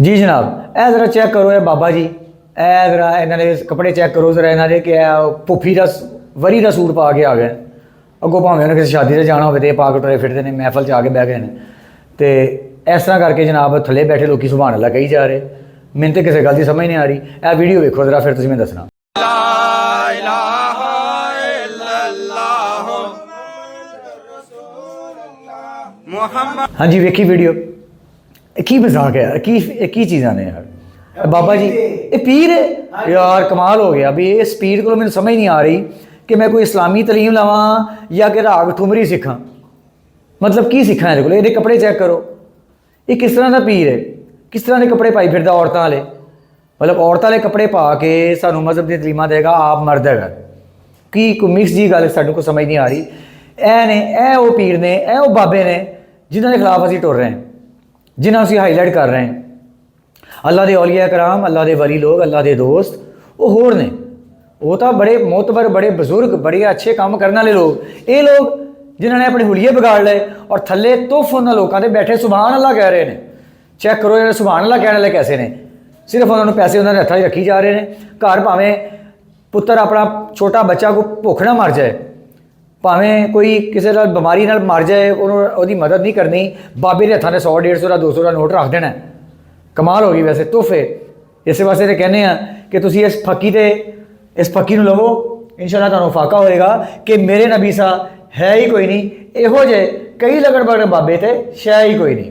जी जनाब, ए जरा चेक करो ये बाबा जी, ए जरा इन्होंने कपड़े चेक करो जरा इन्होंने कि भुफी का वरी का सूट पा के आ गए। अगों भावें उन्हें किसी शादी से जाना हो तो पा के टुरे फिरते हैं, महफल च आके बह गए हैं। तो इस तरह करके जनाब थले बैठे लोग सुभान अल्लाह कही जा रहे। मैंने तो किसी गल की समझ नहीं आ रही। ए वीडियो वेखो जरा, फिर तुम मैं दसना। हाँ जी, वेखी वीडियो, की मजाक है यार, की चीज़ा ने यार। बाबा जी ये पीर है यार, कमाल हो गया। अभी इस पीर को मैंने समझ नहीं आ रही कि मैं कोई इस्लामी तलीम लवां या कि राग ठुमरी सीखा। मतलब की सीखा है? ये कपड़े चेक करो, ये किस तरह का पीर है, किस तरह के कपड़े पाई फिरदा औरतां वाले। मतलब औरतां वाले कपड़े पा के सानू मजहब दी तलीमां देगा, आप मर्द है की कोई मिक्स जी गल सानू को समझ नहीं आ रही। ए ने ए वो पीर ने, ए वो बाबे ने जिन्होंने खिलाफ असीं टुर रहे हैं, जिन्हें असीं हाईलाइट कर रहे हैं। अल्लाह के औलिया कराम, अल्लाह के वली लोग, अल्लाह के दोस्त वो होर ने, वो तो बड़े मोतबर, बड़े बजुर्ग, बड़े अच्छे काम करने वाले लोग। ये लोग जिन्होंने अपने हुलिये बिगाड़ लए और थले तुफ उन्होंने लोगों के बैठे सुभान अल्लाह कह रहे हैं। चेक करो ये सुभान अल्लाह कहने वाले कैसे ने, सिर्फ उन्होंने पैसे उन्होंने हत्था ही रखी जा रहे हैं। घर भावें पुत्र अपना छोटा बच्चा को भुख ना मर जाए, भावें कोई किसी नाल बीमारी नाल मर जाए, उन्होंने मदद नहीं करनी, बाबे के हत्थां ने 100 150 का 200 का नोट रख देना। कमाल हो गई वैसे तोहफे। इस वास्ते तो कहने कि तुम इस फकी नूं लवो, इंशाअल्लाह तुहानूं फाका होएगा कि मेरे नबी सा है ही कोई नहीं, इहो जे कई लगन बगड़ बाबे ते शै ही कोई नहीं।